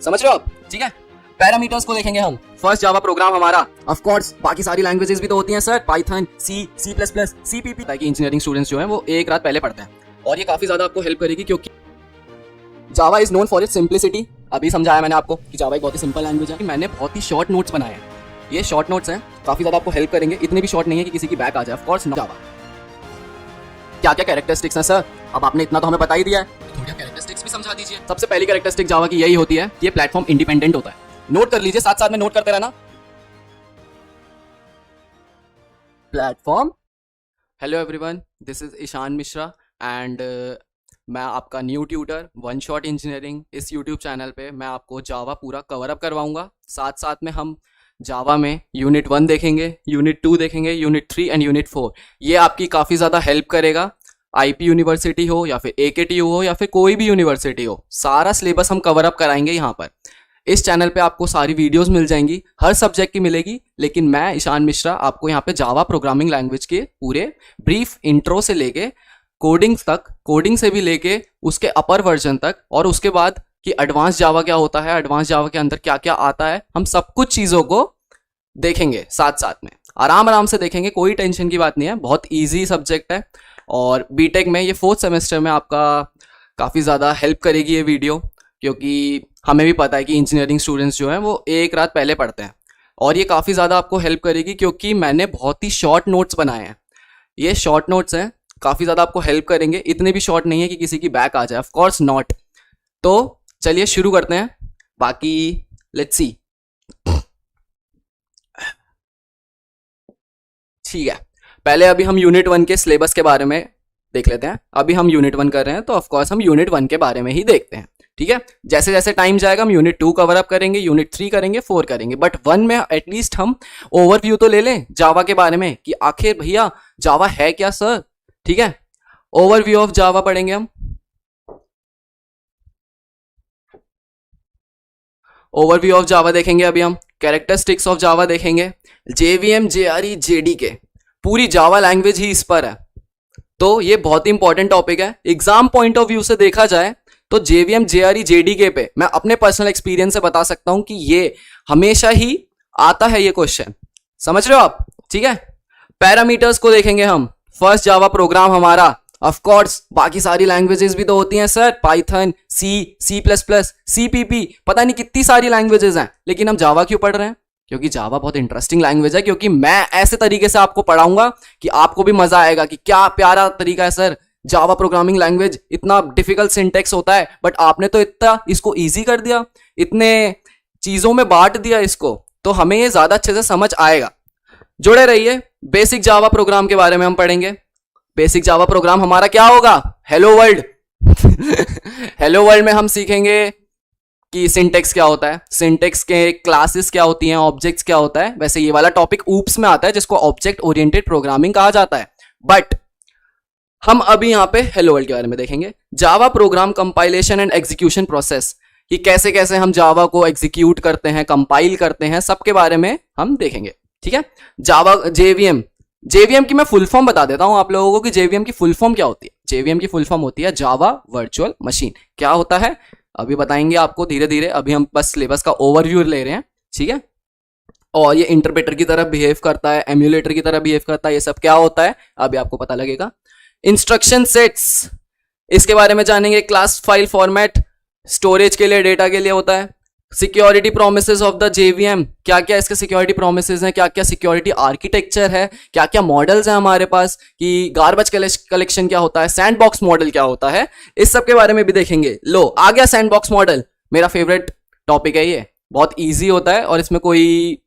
समझ रहे हो आप? ठीक है, पैरामीटर्स को देखेंगे हम। फर्स्ट जावा प्रोग्राम हमारा, ऑफ कोर्स बाकी सारी लैंग्वेजेस भी तो होती हैं सर, पाइथन, सी, सी प्लस प्लस, सीपीपी, ताकि इंजीनियरिंग स्टूडेंट्स जो हैं वो एक रात पहले पढ़ते हैं, और ये काफी ज्यादा आपको हेल्प करेगी क्योंकि Java is known for its simplicity. अभी समझाया मैंने आपको कि जावा एक बहुत ही सिंपल लैंग्वेज है। मैंने बहुत ही शॉर्ट नोट्स बनाए हैं, ये शॉर्ट नोट्स हैं, काफी ज्यादा आपको हेल्प करेंगे। इतने भी शॉर्ट नहीं है कि किसी की बैक आ जाए। ऑफ कोर्स जावा क्या क्या कैरेक्टरिस्टिक्स हैं सर, अब आपने इतना तो हमें बता ही दिया है, थोड़ा कैरेक्टरिस्टिक्स भी समझा दीजिए। सबसे पहली कैरेक्टरिस्टिक जावा की यही होती है कि ये प्लेटफॉर्म इंडिपेंडेंट होता है। नोट कर लीजिए, साथ साथ में नोट करते रहना। Platform. Hello everyone, this is Ishan Mishra and मैं आपका new tutor one shot engineering. इस यूट्यूब चैनल पे मैं आपको जावा पूरा कवर अप करवाऊंगा। साथ साथ में हम जावा में यूनिट 1 देखेंगे, यूनिट 2 देखेंगे, यूनिट 3 एंड यूनिट 4। ये आपकी काफ़ी ज़्यादा हेल्प करेगा। आईपी यूनिवर्सिटी हो या फिर एकेटीयू हो या फिर कोई भी यूनिवर्सिटी हो, सारा सिलेबस हम कवर अप कराएंगे यहाँ पर। इस चैनल पे आपको सारी वीडियोस मिल जाएंगी, हर सब्जेक्ट की मिलेगी। लेकिन मैं ईशान मिश्रा आपको यहाँ पे जावा प्रोग्रामिंग लैंग्वेज के पूरे ब्रीफ इंट्रो से लेके कोडिंग तक, कोडिंग से भी लेके उसके अपर वर्जन तक, और उसके बाद कि एडवांस जावा क्या होता है, एडवांस जावा के अंदर क्या क्या आता है, हम सब कुछ चीज़ों को देखेंगे साथ साथ में। आराम आराम से देखेंगे, कोई टेंशन की बात नहीं है, बहुत ईजी सब्जेक्ट है। और बीटेक में ये 4th सेमेस्टर में आपका काफ़ी ज़्यादा हेल्प करेगी ये वीडियो, क्योंकि हमें भी पता है कि इंजीनियरिंग स्टूडेंट्स जो हैं वो एक रात पहले पढ़ते हैं, और ये काफ़ी ज़्यादा आपको हेल्प करेगी क्योंकि मैंने बहुत ही शॉर्ट नोट्स बनाए हैं। ये शॉर्ट नोट्स हैं, काफ़ी ज़्यादा आपको हेल्प करेंगे। इतने भी शॉर्ट नहीं है कि किसी की बैक आ जाए, ऑफ कोर्स नॉट। तो चलिए शुरू करते हैं, बाकी लेट्स सी। ठीक है, पहले अभी हम यूनिट 1 के सिलेबस के बारे में देख लेते हैं। अभी हम यूनिट 1 कर रहे हैं तो ऑफ कोर्स हम यूनिट 1 के बारे में ही देखते हैं। ठीक है, जैसे जैसे टाइम जाएगा हम यूनिट 2 कवर अप करेंगे, यूनिट 3 करेंगे, 4 करेंगे, बट 1 में एटलीस्ट हम ओवरव्यू तो ले लें जावा के बारे में कि आखिर भैया जावा है क्या सर। ठीक है, ओवरव्यू ऑफ जावा पढ़ेंगे हम। ओवरव्यू ऑफ जावा देखेंगे अभी हम, कैरेक्टरिस्टिक्स ऑफ जावा देखेंगे, जेवीएम, जेआरई, जेडीके, पूरी जावा लैंग्वेज ही इस पर है। तो ये बहुत ही इंपॉर्टेंट टॉपिक है। एग्जाम पॉइंट ऑफ व्यू से देखा जाए तो जेवीएम, जेआरई, जेडीके पे मैं अपने पर्सनल एक्सपीरियंस से बता सकता हूं कि ये हमेशा ही आता है ये क्वेश्चन। समझ रहे हो आप? ठीक है, पैरामीटर्स को देखेंगे हम। फर्स्ट जावा प्रोग्राम हमारा, ऑफ कोर्स बाकी सारी लैंग्वेजेस भी तो होती हैं सर, पाइथन, सी, सी प्लस प्लस, सीपीपी, पता नहीं कितनी सारी लैंग्वेजेस हैं। लेकिन हम जावा क्यों पढ़ रहे हैं? क्योंकि जावा बहुत इंटरेस्टिंग लैंग्वेज है, क्योंकि मैं ऐसे तरीके से आपको पढ़ाऊंगा कि आपको भी मजा आएगा कि क्या प्यारा तरीका है सर, जावा प्रोग्रामिंग लैंग्वेज। इतना डिफिकल्ट सिंटेक्स होता है बट आपने तो इतना इसको ईजी कर दिया, इतने चीजों में बांट दिया इसको, तो हमें ये ज्यादा अच्छे से समझ आएगा। जुड़े रहिए। बेसिक जावा प्रोग्राम के बारे में हम पढ़ेंगे। बेसिक जावा प्रोग्राम हमारा क्या होगा? Hello world. हेलो वर्ल्ड में हम सीखेंगे कि सिंटेक्स क्या होता है, सिंटेक्स के क्लासेस क्या होती हैं, ऑब्जेक्ट्स क्या होता है। वैसे ये वाला टॉपिक ऊप्स में आता है जिसको ऑब्जेक्ट ओरिएंटेड प्रोग्रामिंग कहा जाता है, बट हम अभी यहाँ पे हेलो वर्ल्ड के बारे में देखेंगे। Java program compilation and execution process, कि कैसे कैसे हम जावा को एग्जीक्यूट करते हैं, कंपाइल करते हैं, सबके बारे में हम देखेंगे। ठीक है, जावा जेवीएम, जेवीएम की मैं फुल फॉर्म बता देता हूं आप लोगों को कि जेवीएम की फुल फॉर्म क्या होती है। जेवीएम की फुल फॉर्म होती है जावा वर्चुअल मशीन। क्या होता है अभी बताएंगे आपको धीरे धीरे, अभी हम बस सिलेबस का ओवरव्यू ले रहे हैं। ठीक है, और ये इंटरप्रेटर की तरह बिहेव करता है, एम्यूलेटर की तरह बिहेव करता है, ये सब क्या होता है अभी आपको पता लगेगा। इंस्ट्रक्शन सेट्स, इसके बारे में जानेंगे। क्लास फाइल फॉर्मेट, स्टोरेज के लिए, डेटा के लिए होता है। Security promises of the JVM, क्या क्या इसके सिक्योरिटी प्रोमिसेस हैं, क्या क्या सिक्योरिटी आर्किटेक्चर है, क्या क्या मॉडल्स हैं हमारे पास, कि गार्बेज कलेक्शन क्या होता है, सैंडबॉक्स मॉडल क्या होता है, इस सब के बारे में भी देखेंगे। लो आ गया सैंडबॉक्स मॉडल, मेरा फेवरेट टॉपिक है ये, बहुत ईजी होता है और इसमें कोई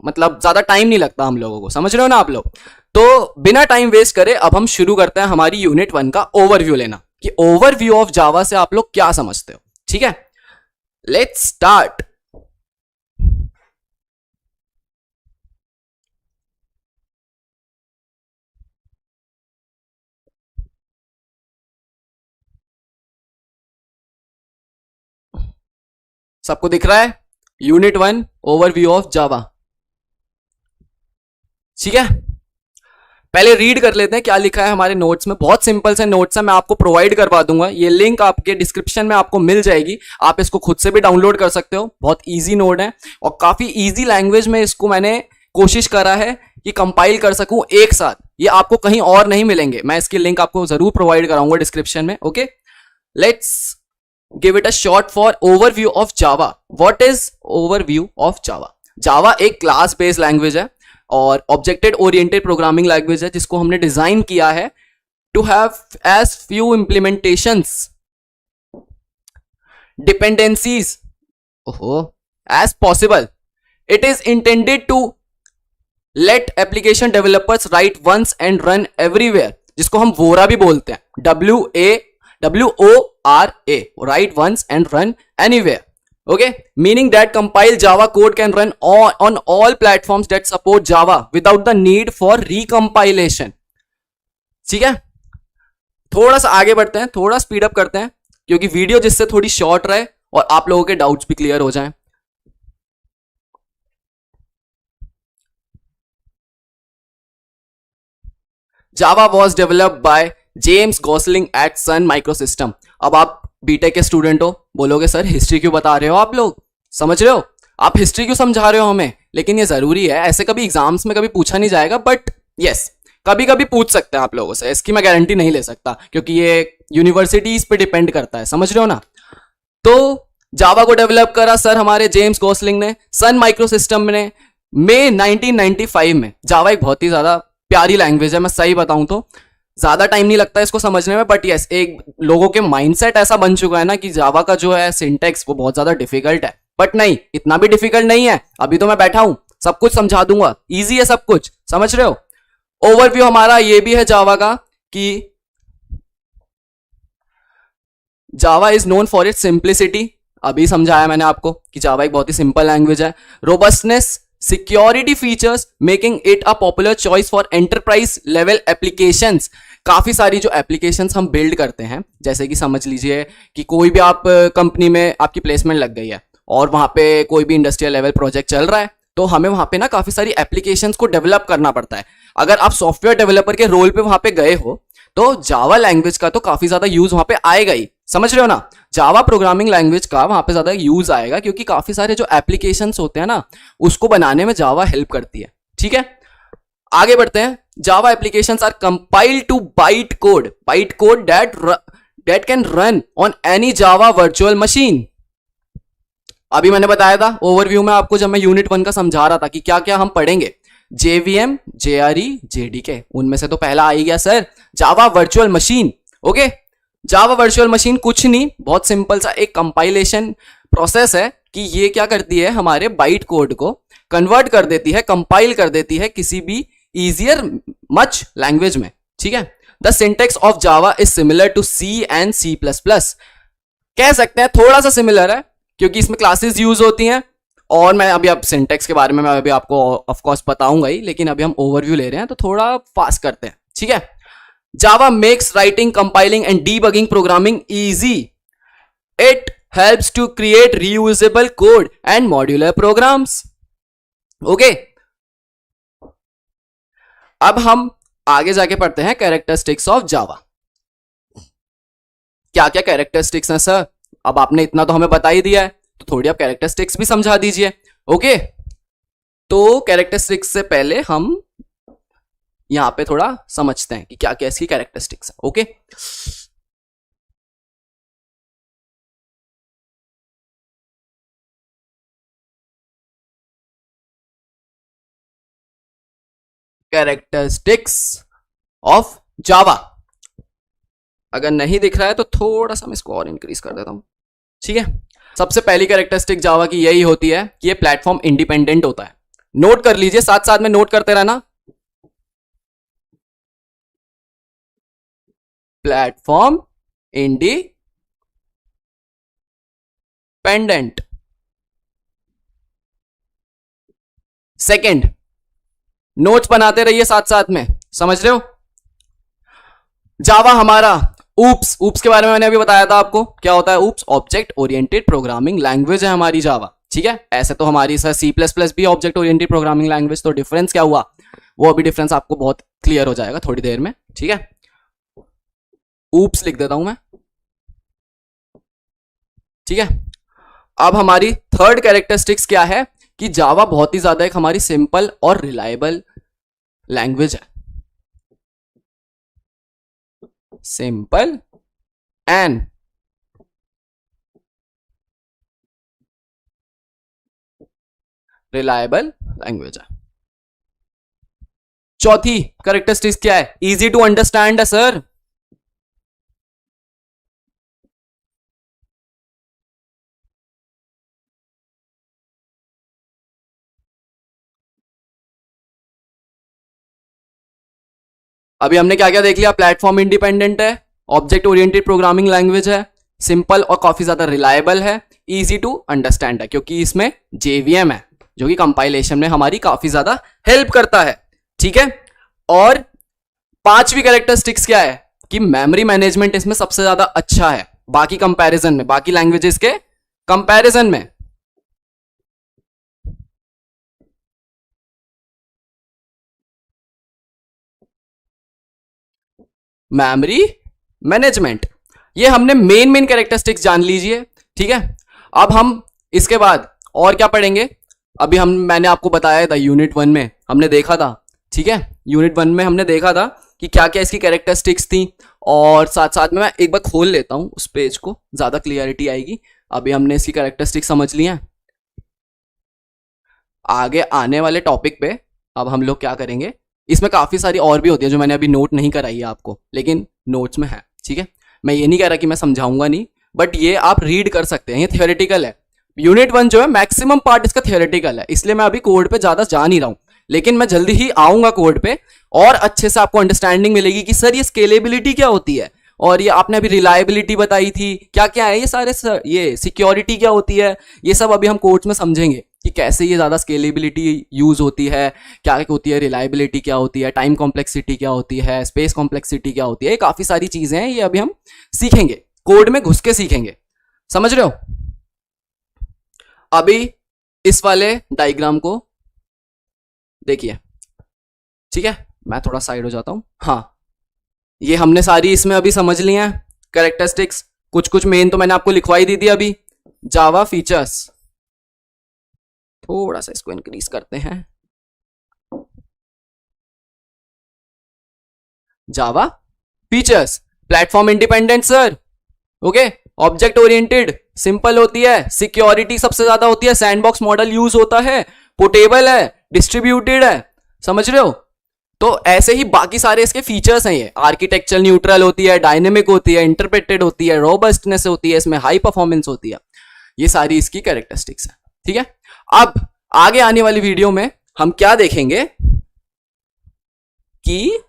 मतलब ज्यादा टाइम नहीं लगता हम लोगों को। समझ रहे हो ना आप लोग? तो बिना टाइम वेस्ट करे अब हम शुरू करते हैं हमारी यूनिट 1 का ओवरव्यू लेना, कि ओवरव्यू ऑफ जावा से आप लोग क्या समझते हो। ठीक है, लेट्स स्टार्ट। सबको दिख रहा है? यूनिट 1 ओवरव्यू ऑफ जावा। ठीक है, पहले रीड कर लेते हैं क्या लिखा है हमारे नोट्स में। बहुत सिंपल से नोट्स है, मैं आपको प्रोवाइड करवा दूंगा, ये लिंक आपके डिस्क्रिप्शन में आपको मिल जाएगी, आप इसको खुद से भी डाउनलोड कर सकते हो। बहुत इजी नोट है और काफी इजी लैंग्वेज में इसको मैंने कोशिश करा है कि कंपाइल कर सकूं एक साथ, ये आपको कहीं और नहीं मिलेंगे। मैं इसकी लिंक आपको जरूर प्रोवाइड कराऊंगा डिस्क्रिप्शन में। Okay, let's give it a short for overview of Java. What is overview of Java? Java एक क्लास बेस्ड लैंग्वेज है और ऑब्जेक्टेड ओरिएंटेड प्रोग्रामिंग लैंग्वेज है जिसको हमने डिजाइन किया है to have as few implementations, dependencies as possible. It is intended to let application developers write once and run everywhere, जिसको हम वोरा भी बोलते हैं, WORA, write once and run anywhere. Okay, meaning that compiled Java code can run on all platforms that support Java without the need for recompilation. ठीक है, थोड़ा सा आगे बढ़ते हैं, थोड़ा स्पीड अप करते हैं क्योंकि वीडियो जिससे थोड़ी शॉर्ट रहे और आप लोगों के डाउट्स भी क्लियर हो जाएं। Java was developed by James Gosling at Sun Microsystem. अब आप बीटेक के स्टूडेंट हो, बोलोगे सर हिस्ट्री क्यों बता रहे हो आप लोग, समझ रहे हो आप हिस्ट्री क्यों समझा रहे हो हमें, लेकिन ये जरूरी है, ऐसे कभी एग्जाम्स में कभी पूछा नहीं जाएगा, बट यस कभी कभी पूछ सकते हैं आप लोगों से, इसकी मैं गारंटी नहीं ले सकता क्योंकि ये यूनिवर्सिटीज पे डिपेंड करता है, समझ रहे हो ना। तो जावा को डेवलप करा सर हमारे जेम्स गॉसलिंग ने, सन माइक्रोसिस्टम ने मई 1995 में। जावा एक बहुत ही ज्यादा प्यारी लैंग्वेज है, मैं सही बताऊं तो ज्यादा टाइम नहीं लगता इसको समझने में, बट यस एक लोगों के माइंडसेट ऐसा बन चुका है ना कि जावा का जो है सिंटेक्स वो बहुत ज्यादा डिफिकल्ट है, बट नहीं इतना भी डिफिकल्ट नहीं है। अभी तो मैं बैठा हूं, सब कुछ समझा दूंगा, इजी है सब कुछ, समझ रहे हो। ओवरव्यू हमारा ये भी है जावा का कि Java is known for its simplicity, अभी समझाया मैंने आपको कि जावा एक बहुत ही सिंपल लैंग्वेज है। Robustness, security features making it a popular choice for enterprise level applications. काफी सारी जो एप्लीकेशंस हम बिल्ड करते हैं, जैसे कि समझ लीजिए कि कोई भी आप कंपनी में आपकी प्लेसमेंट लग गई है और वहां पे कोई भी इंडस्ट्रियल लेवल प्रोजेक्ट चल रहा है, तो हमें वहां पे ना काफी सारी एप्लीकेशंस को डेवलप करना पड़ता है। अगर आप सॉफ्टवेयर डेवलपर के रोल पे वहां पे गए हो तो जावा लैंग्वेज का तो काफी ज्यादा यूज वहां पे आएगा ही, समझ रहे हो ना। जावा प्रोग्रामिंग लैंग्वेज का वहां पे ज्यादा यूज आएगा क्योंकि काफी सारे जो एप्लीकेशंस होते हैं ना उसको बनाने में जावा हेल्प करती है, ठीक है। आगे बढ़ते हैं। Java applications are compiled to byte code that can run on any Java virtual machine. अभी मैंने बताया था ओवरव्यू में आपको, जब मैं यूनिट 1 का समझा रहा था कि क्या क्या हम पढ़ेंगे, JVM, JRE, JDK, उनमें से तो पहला आ ही गया sir Java virtual machine. Okay, जावा वर्चुअल मशीन कुछ नहीं, बहुत सिंपल सा एक कंपाइलेशन प्रोसेस है कि ये क्या करती है, हमारे बाइट कोड को कन्वर्ट कर देती है, कंपाइल कर देती है किसी भी इजियर मच लैंग्वेज में, ठीक है। The syntax of Java is similar to C and C++। कह सकते हैं थोड़ा सा सिमिलर है क्योंकि इसमें क्लासेस यूज होती हैं, और मैं अभी अब सिंटेक्स के बारे में मैं अभी आपको ऑफ कोर्स बताऊंगा ही, लेकिन अभी हम ओवरव्यू ले रहे हैं तो थोड़ा फास्ट करते हैं, ठीक है। Java makes writing, compiling and debugging programming easy. It helps to create reusable code and modular programs. Okay. अब हम आगे जाके पढ़ते हैं कैरेक्टरिस्टिक्स ऑफ जावा। क्या क्या कैरेक्टरिस्टिक्स हैं सर? अब आपने इतना तो हमें बता ही दिया है, तो थोड़ी आप कैरेक्टरिस्टिक्स भी समझा दीजिए। ओके, तो कैरेक्टरिस्टिक्स से पहले हम यहां पे थोड़ा समझते हैं कि क्या क्या इसकी कैरेक्टरिस्टिक्स है। Okay, characteristics of Java. अगर नहीं दिख रहा है तो थोड़ा सा मैं इसको और इंक्रीज कर देता हूं, ठीक है। सबसे पहली कैरेक्टरिस्टिक जावा की यही होती है कि ये प्लेटफॉर्म इंडिपेंडेंट होता है। नोट कर लीजिए, साथ साथ में नोट करते रहना। Platform independent. सेकंड, नोट्स बनाते रहिए साथ साथ में, समझ रहे हो। जावा हमारा ऊप्स के बारे में मैंने अभी बताया था आपको, क्या होता है oops? Object oriented programming language है हमारी जावा, ठीक है। ऐसे तो हमारी सर C++ भी ऑब्जेक्ट ओरिएंटेड प्रोग्रामिंग लैंग्वेज, तो डिफरेंस क्या हुआ? वो अभी डिफरेंस आपको बहुत क्लियर हो जाएगा थोड़ी देर में, ठीक है। ऊप्स लिख देता हूं मैं, ठीक है। अब हमारी थर्ड कैरेक्टरिस्टिक्स क्या है कि जावा बहुत ही ज्यादा एक हमारी सिंपल और रिलायबल लैंग्वेज है। सिंपल एंड रिलायबल लैंग्वेज है। चौथी कैरेक्टरिस्टिक्स क्या है? इजी टू अंडरस्टैंड है सर। अभी हमने क्या क्या देख लिया? प्लेटफॉर्म इंडिपेंडेंट है, ऑब्जेक्ट ओरिएंटेड प्रोग्रामिंग लैंग्वेज है, सिंपल और काफी ज्यादा रिलायबल है, इजी टू अंडरस्टैंड है क्योंकि इसमें जेवीएम है जो कि कंपाइलेशन में हमारी काफी ज्यादा हेल्प करता है, ठीक है। और पांचवी कैरेक्टरिस्टिक्स क्या है कि मेमोरी मैनेजमेंट इसमें सबसे ज्यादा अच्छा है बाकी कंपैरिजन में, बाकी लैंग्वेजेस के कंपैरिजन में। मेमोरी मैनेजमेंट, ये हमने मेन कैरेक्टरिस्टिक्स जान लीजिए, ठीक है। अब हम इसके बाद और क्या पढ़ेंगे? अभी मैंने आपको बताया था यूनिट 1 में हमने देखा था, ठीक है। यूनिट 1 में हमने देखा था कि क्या क्या इसकी कैरेक्टरिस्टिक्स थी, और साथ साथ में मैं एक बार खोल लेता हूं उस पेज को, ज्यादा क्लियरिटी आएगी। अभी हमने इसकी कैरेक्टरिस्टिक्स समझ ली हैं। आगे आने वाले टॉपिक पे अब हम लोग क्या करेंगे, इसमें काफी सारी और भी होती है जो मैंने अभी नोट नहीं कराई है आपको, लेकिन नोट्स में है, ठीक है। मैं ये नहीं कह रहा कि मैं समझाऊंगा नहीं, बट ये आप रीड कर सकते हैं, ये थियोरेटिकल है। यूनिट 1 जो है मैक्सिमम पार्ट इसका थियोरेटिकल है, इसलिए मैं अभी कोड पे ज्यादा जा नहीं रहा हूं, लेकिन मैं जल्दी ही आऊंगा कोड पे और अच्छे से आपको अंडरस्टैंडिंग मिलेगी कि सर ये स्केलेबिलिटी क्या होती है, और ये आपने अभी रिलायबिलिटी बताई थी, क्या क्या है ये सारे, ये सिक्योरिटी क्या होती है, ये सब अभी हम कोड्स में समझेंगे कि कैसे ये ज्यादा स्केलेबिलिटी यूज होती है, क्या होती है रिलायबिलिटी क्या होती है, टाइम कॉम्प्लेक्सिटी क्या होती है, स्पेस कॉम्प्लेक्सिटी क्या होती है, काफी सारी चीजें हैं, ये अभी हम सीखेंगे, कोड में घुस के सीखेंगे, समझ रहे हो। अभी इस वाले डायग्राम को देखिए, ठीक है। मैं थोड़ा साइड हो जाता हूं। हाँ, ये हमने सारी इसमें अभी समझ ली हैं कैरेक्टरिस्टिक्स, कुछ कुछ मेन तो मैंने आपको लिखवाई दी थी अभी। जावा फीचर्स, थोड़ा सा इसको इंक्रीज करते हैं। Java features, platform independent sir, okay, object oriented, simple होती है, सिक्योरिटी सबसे ज्यादा होती है, सैंडबॉक्स मॉडल यूज होता है, पोर्टेबल है, डिस्ट्रीब्यूटेड है, समझ रहे हो। तो ऐसे ही बाकी सारे इसके फीचर्स हैं, ये आर्किटेक्चर न्यूट्रल होती है, डायनेमिक होती है, इंटरप्रेटेड होती है, रोबस्टनेस होती है, इसमें हाई परफॉर्मेंस होती है, ये सारी इसकी कैरेक्टरिस्टिक्स है, ठीक है। अब आगे आने वाली वीडियो में हम क्या देखेंगे कि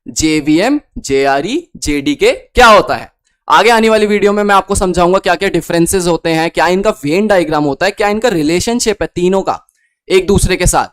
जेवीएम, जेआरई, जेडीके क्या होता है। आगे आने वाली वीडियो में मैं आपको समझाऊंगा क्या क्या डिफरेंसेस होते हैं, क्या इनका वेन डायग्राम होता है, क्या इनका रिलेशनशिप है तीनों का एक दूसरे के साथ,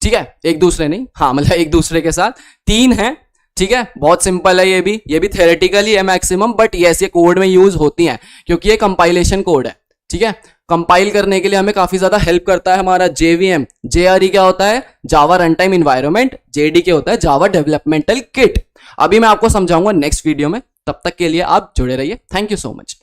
ठीक है। एक दूसरे नहीं, हाँ मतलब एक दूसरे के साथ तीन है, ठीक है। बहुत सिंपल है, ये भी थियोरेटिकल ही है मैक्सिमम, बट यस ये कोड में यूज होती हैं क्योंकि ये कंपाइलेशन कोड है, ठीक है। कंपाइल करने के लिए हमें काफी ज्यादा हेल्प करता है हमारा जेवीएम। जेआरई क्या होता है? जावा रन टाइम इन्वायरमेंट। जेडीके होता है जावा डेवलपमेंटल किट। अभी मैं आपको समझाऊंगा नेक्स्ट वीडियो में, तब तक के लिए आप जुड़े रहिए। Thank you so much.